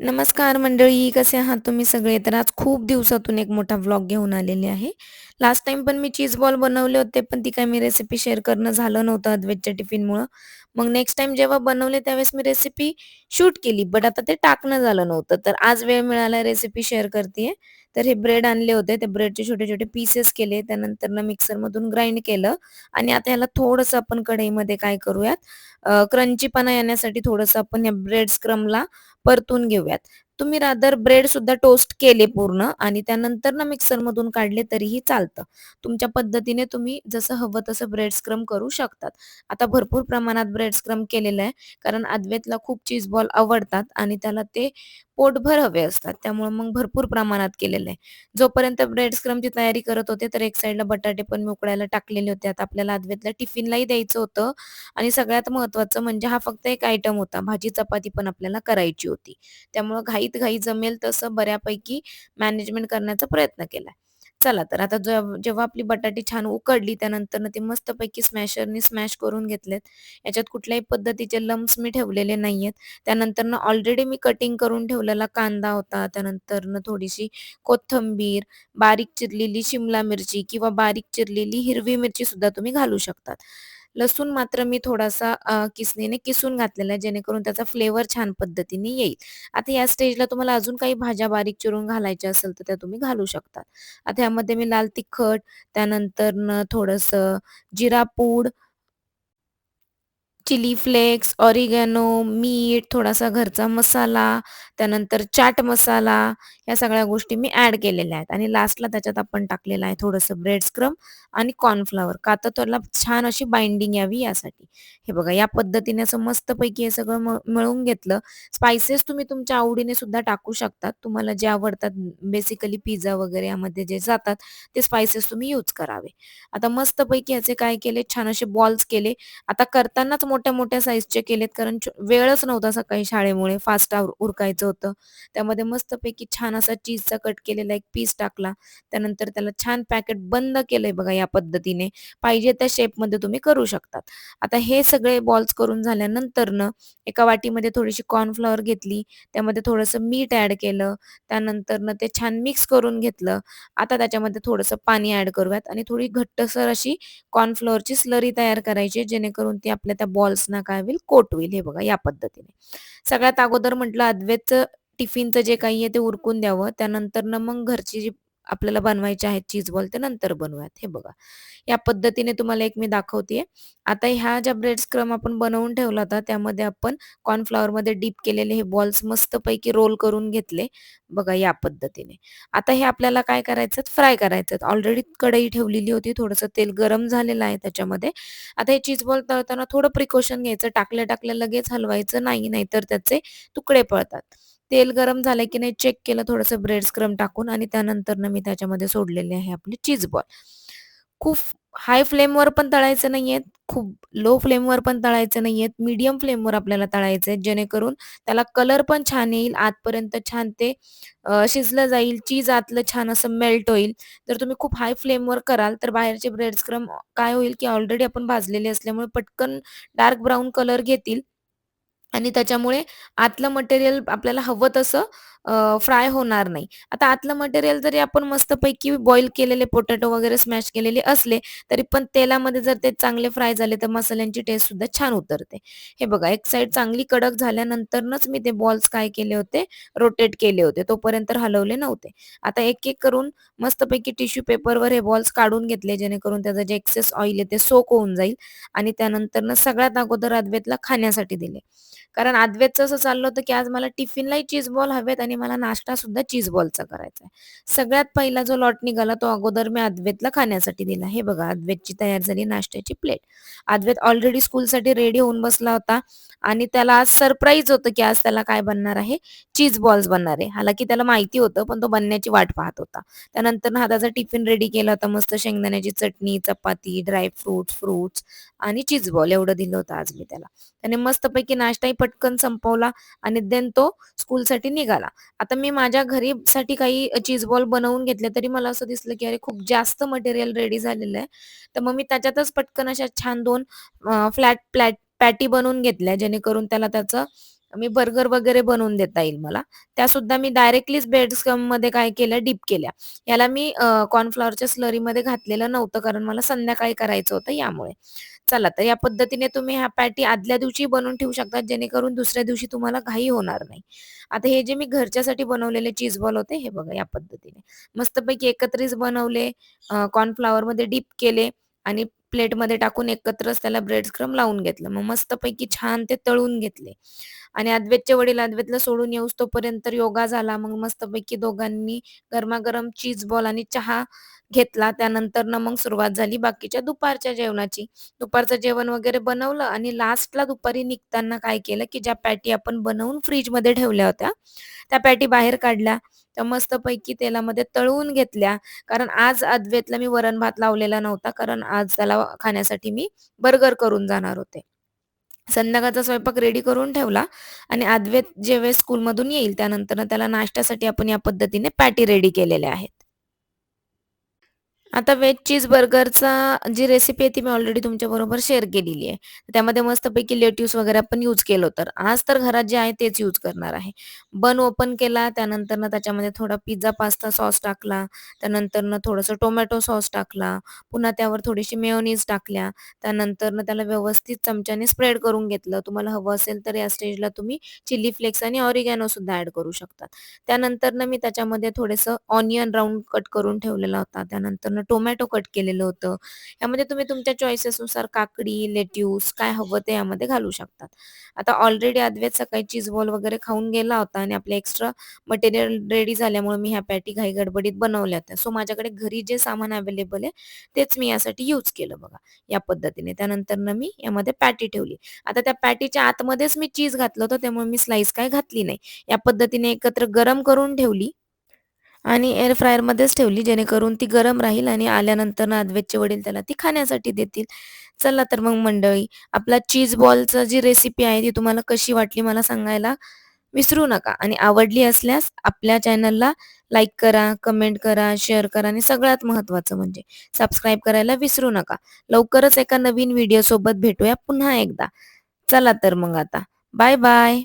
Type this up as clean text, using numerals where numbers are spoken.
नमस्कार मंडळी, कसे आहात तुम्ही सगळे? तर आज खूप दिवसातून एक मोठा व्लॉग घेऊन आलेले आहे. लास्ट टाईम पण मी चीज बॉल बनवले होते, पण ती काय मी रेसिपी शेअर करणं झालं नव्हतं अद्वैतच्या टिफिनमुळं. मग नेक्स्ट टाईम जेव्हा बनवले त्यावेळेस मी रेसिपी शूट केली, बट आता ते टाकणं झालं नव्हतं. तर आज वेळ मिळाला रेसिपी शेअर करतीये. तर हे ब्रेड आणले होते, ते ब्रेडचे छोटे-छोटे पीसेस केले, त्यानंतर मिक्सरमधून ग्राइंड केलं आणि आता ह्याला थोडंसं आपण कढईमध्ये काय करूयात, क्रंचीपणा येण्यासाठी थोडंसं आपण या ब्रेड स्क्रम्बला परतून घेऊयात. तुम्ही रादर ब्रेड सुद्धा टोस्ट केले पूर्ण आणि त्यानंतर मिक्सरमधून काढले तरीही चालतं. तुमच्या पद्धतीने तुम्ही जसं हवं तसं ब्रेड स्क्रम्ब करू शकतात. आता भरपूर प्रमाणात ब्रेड स्क्रम्ब केलेलं आहे, कारण अद्वैतला खूप चीज बॉल आवडतात आणि त्याला ते पोटभर हवे असतात. त्यामुळे मग भरपूर प्रमाणात केलेलं आहे. जोपर्यंत ब्रेड स्क्रम्बची तयारी करत होते, तर एक साइडला बटाटे पण मी उकडायला टाकलेले होते. आता आपल्याला अद्वैतला टिफिनलाही द्यायचं होतं आणि सगळ्यात महत्त्वाचं म्हणजे हा फक्त एक आयटम होता. भाजी चपाती पण आपल्याला करायची होती. त्यामुळं घाईत घाई जमेल तसं बऱ्यापैकी मॅनेजमेंट करण्याचा प्रयत्न केलाय. चला तर आता जेव्हा आपली बटाटी छान उकडली त्यानंतरनं ती मस्तपैकी स्मॅशरनी स्मॅश करून घेतलेत. याच्यात कुठल्याही पद्धतीचे लम्प्स मी ठेवलेले नाहीयेत. त्यानंतरनं ऑलरेडी मी कटिंग करून ठेवलेला कांदा होता. त्यानंतरनं थोडीशी कोथिंबीर, बारीक चिरलेली शिमला मिरची किंवा बारीक चिरलेली हिरवी मिरची सुद्धा तुम्ही घालू शकतात. लसूण मात्र मी थोडासा किसणीने किसून घातलेला आहे, जेणेकरून त्याचा फ्लेवर छान पद्धतीने येईल. आता या स्टेजला तुम्हाला अजून काही भाज्या बारीक चिरून घालायच्या असेल, तर त्या तुम्ही घालू शकता. आता ह्यामध्ये मी लाल तिखट, त्यानंतरनं थोडंसं जिरा पूड, चिली फ्लेक्स, ऑरिगॅनो, मीठ, थोडासा घरचा मसाला, त्यानंतर चाट मसाला, ह्या सगळ्या गोष्टी मी ॲड केलेल्या आहेत आणि लास्टला त्याच्यात आपण टाकलेलं आहे थोडंसं ब्रेड स्क्रम्ब आणि कॉर्नफ्लॉवर का तर त्याला छान अशी बाइंडिंग यावी यासाठी. हे बघा या पद्धतीने असं मस्तपैकी हे सगळं मळून घेतलं. स्पाइसेस तुम्ही तुमच्या आवडीने सुद्धा टाकू शकतात. तुम्हाला जे आवडतात बेसिकली पिझ्झा वगैरे यामध्ये जे जातात ते स्पाइसेस तुम्ही यूज करावे. आता मस्तपैकी ह्याचे काय केले, छान असे बॉल्स केले. आता करतानाच मोठ्या-मोठ्या साइजचे केलेत कारण वेळच नव्हता सकाळी शाळेमुळे फास्ट उरकायचं होतं. त्यामध्ये मस्तपैकी छान असा चीजचा कट केलेला एक पीस टाकला. त्यानंतर त्याला छान पॅकेट बंद केलंय बघा या पद्धतीने. पाहिजे त्या शेपमध्ये तुम्ही करू शकतात. आता हे सगळे बॉल्स करून झाल्यानंतरनं एका वाटीमध्ये थोडीशी कॉर्नफ्लॉवर घेतली. त्यामध्ये थोडंसं मीठ ॲड केलं. त्यानंतरनं ते छान मिक्स करून घेतलं. आता त्याच्यामध्ये थोडंसं पाणी ॲड करूयात आणि थोडी घट्टसर अशी कॉर्नफ्लोअरची स्लरी तयार करायची जेणेकरून ती आपल्या त्या बॉल्सना काय होईल कोट होईल. हे बघा या पद्धतीने. सगळ्यात अगोदर म्हटलं अद्वैतचं टिफिनचं जे काही आहे ते उरकून द्यावं. त्यानंतरनं मग घरची जी आपल्याला बनवायचे आहेत चीज बॉल ते नंतर बनवूयात. हे बघा. या पद्धतीने तुम्हाला एक मी दाखवतेय. आता ह्या ज्या ब्रेड स्क्रम आपण बनवून ठेवला होता त्यामध्ये आपण कॉर्नफ्लॉवरमध्ये डीप केलेले हे बॉल्स मस्तपैकी रोल करून घेतले. बघा या पद्धतीने. आता हे आपल्याला काय करायचं फ्राय करायचं ऑलरेडी कढई ठेवलेली होती. थोडंसं तेल गरम झालेलं आहे त्याच्यामध्ये. आता हे चीज बॉल तळताना थोडं प्रिकॉशन घ्यायचं. टाकल्या-टाकल्या लगेच हलवायचं नाही, नाहीतर त्याचे तुकडे पडतात. तेल गरम झालंय की नाही चेक केलं थोडंसं ब्रेड स्क्रम्ब टाकून आणि त्यानंतरनं मी त्याच्यामध्ये सोडलेले आहे आपले चीज बॉल. खूप हाय फ्लेमवर पण तळायचं नाहीयेत, खूप लो फ्लेमवर पण तळायचं नाहीयेत, मीडियम फ्लेमवर आपल्याला तळायचं आहे, जेणेकरून त्याला कलर पण छान येईल, आतपर्यंत छान ते शिजलं जाईल, चीज आतलं छान असं मेल्ट होईल. जर तुम्ही खूप हाय फ्लेमवर कराल, तर बाहेरचे ब्रेड स्क्रम्ब काय होईल, की ऑलरेडी आपण भाजलेले असल्यामुळे पटकन डार्क ब्राउन कलर घेतील आणि त्याच्यामुळे आतलं मटेरियल आपल्याला हवं तसं फ्राय होणार नाही. आता आतलं मटेरियल जरी आपण मस्तपैकी बॉईल केलेले पोटॅटो वगैरे स्मॅश केलेले असले, तरी पण तेलामध्ये जर ते चांगले फ्राय झाले, तर मसाल्यांची टेस्ट सुद्धा छान उतरते. हे बघा, एक साइड चांगली कडक झाल्यानंतरच मी ते बॉल्स काय केले होते, रोटेट केले होते. तोपर्यंत हलवले नव्हते. आता एक-एक करून मस्तपैकी टिश्यू पेपरवर हे बॉल्स काढून घेतले, जेणेकरून त्याचं जे एक्सेस ऑइल आहे ते सोक होऊन जाईल आणि त्यानंतरनं सगळ्यात अगोदर अद्वैतला खाण्यासाठी दिले. कारण अद्वैतचं असं चाललं होतं, की आज मला टिफिनलाही चीज बॉल हवेत आणि मला नाश्तासुद्धा चीज बॉलचा करायचा आहे. सगळ्यात पहिला जो लॉट निघाला तो अगोदर मी अद्वैतला खाण्यासाठी दिला. हे बघा अद्वैतची तयार झाली नाश्त्याची प्लेट. अद्वैत ऑलरेडी स्कूलसाठी रेडी होऊन बसला होता आणि त्याला आज सरप्राईज होतं, की आज त्याला काय बनणार आहे, चीज बॉल्स बनणार आहे. हालाकी त्याला माहिती होतं, पण तो बनण्याची वाट पाहत होता. त्यानंतर हा त्याचा टिफिन रेडी केला होता. मस्त शेंगदाण्याची चटणी, चपाती, ड्राय फ्रुट्स आणि चीज बॉल एवढं दिलं होतं आज मी त्याला. त्याने मस्तपैकी नाश्ताही पटकन संपवला आणि देन तो स्कूलसाठी निघाला. आता मी माझ्या घरीसाठी काही चीज बॉल बनवून घेतले, तरी मला असं दिसलं, की अरे खूप जास्त मटेरियल रेडी झालेलं आहे. तर मग मी त्याच्यातच पटकन अशा छान 2 फ्लॅट पॅटी बनवून घेतल्या, जेणेकरून त्याला त्याचं मी बर्गर वगैरे बनवून देता येईल मला. त्यासुद्धा मी डायरेक्टलीच ब्रेड स्क्रम्बमध्ये काय केलं, डिप केल्या. याला मी कॉर्नफ्लॉवरच्या स्लरीमध्ये घातलेलं नव्हतं, कारण मला संध्याकाळी करायचं होतं यामुळे. चला, तर या पद्धतीने तुम्ही ह्या पॅटी आदल्या दिवशी बनवून ठेवू शकता, जेणेकरून दुसऱ्या दिवशी तुम्हाला घाई होणार नाही. आता हे जे मी घरच्यासाठी बनवलेले चीज बॉल होते, हे बघा या पद्धतीने. मस्तपैकी एकत्रीत बनवले, कॉर्नफ्लॉवरमध्ये डिप केले आणि प्लेटमध्ये टाकून एकत्रच त्याला ब्रेड क्रम्ब लावून घेतलं. मग मस्तपैकी छान ते तळून घेतले आणि अद्वैतचे वडील अद्वैतला सोडून येऊस तोपर्यंत योगा झाला. मग मस्तपैकी दोघांनी गरमागरम चीज बॉल आणि चहा घेतला. त्यानंतरनं मग सुरुवात झाली बाकीच्या दुपारच्या जेवणाची. दुपारचं जेवण वगैरे बनवलं आणि लास्टला दुपारी निघताना काय केलं, की ज्या पॅटी आपण बनवून फ्रिजमध्ये ठेवल्या होत्या, त्या पॅटी बाहेर काढल्या. त्या मस्तपैकी तेलामध्ये तळून घेतल्या. कारण आज अद्वैतला मी वरण-भात लावलेला नव्हता, कारण आज त्याला खाण्यासाठी मी बर्गर करून जाणार होते. संध्याकाळचा स्वयंपाक रेडी करून ठेवला आणि अद्वैत ज्यावेळेस स्कूलमधून येईल, त्यानंतरनं त्याला नाश्त्यासाठी आपण या पद्धतीने पॅटी रेडी केलेल्या आहेत. आता व्हेज चीजबर्गरचा जी रेसिपी आहे ती मी ऑलरेडी तुमच्याबरोबर शेअर केलेली आहे. त्यामध्ये मस्तपैकी लेट्यूस वगैरे आपण यूज केलं तर आज तर घरात जे आहे तेच यूज करणार आहे. बन ओपन केला, त्यानंतरनं त्याच्यामध्ये थोडा पिझ्झा पास्ता सॉस टाकला, त्यानंतरनं थोडंसं टोमॅटो सॉस टाकला, पुन्हा त्यावर थोडीशी मेयोनीज टाकल्या, त्यानंतरनं त्याला व्यवस्थित चमच्याने स्प्रेड करून घेतलं. तुम्हाला हवं असेल तर या स्टेजला तुम्ही चिली फ्लेक्स आणि ऑरिगॅनो सुद्धा ॲड करू शकता. त्यानंतरनं मी त्याच्यामध्ये थोडंसं ऑनियन राउंड कट करून ठेवलेला होता. त्यानंतरनं टोमॅटो कट केलेलं होतं. यामध्ये तुम्ही तुमच्या चॉईसेसनुसार काकडी, लेट्यूस काय हवं ते यामध्ये घालू शकतात. आता ऑलरेडी अद्वैत सकाळी चीज बॉल वगैरे खाऊन गेला होता आणि आपले एक्स्ट्रा मटेरियल रेडी झाल्यामुळे मी ह्या पॅटी घाईगडबडीत बनवल्या होत्या. सो माझ्याकडे घरी जे सामान अवेलेबल आहे तेच मी यासाठी यूज केलं बघा, या पद्धतीने. त्यानंतरनं मी यामध्ये पॅटी ठेवली. आता त्या पॅटीच्या आतमध्येच मी चीज घातलं होतं, त्यामुळे मी स्लाईस काय घातली नाही. या पद्धतीने एकत्र गरम करून ठेवली आणि एअर फ्रायरमध्येच ठेवली, जेणेकरून ती गरम राहील आणि आल्यानंतर अद्वैतचे वडील त्याला ती खाण्यासाठी देतील. चला तर मग मंडळी, आपला चीज बॉलचं जी रेसिपी आहे ती तुम्हाला कशी वाटली मला सांगायला विसरू नका आणि आवडली असल्यास आपल्या चॅनलला लाईक करा, कमेंट करा, शेअर करा आणि सगळ्यात महत्त्वाचं म्हणजे सबस्क्राईब करायला विसरू नका. लवकरच एका नवीन व्हिडिओसोबत भेटूया पुन्हा एकदा. चला तर मग आता. Bye bye.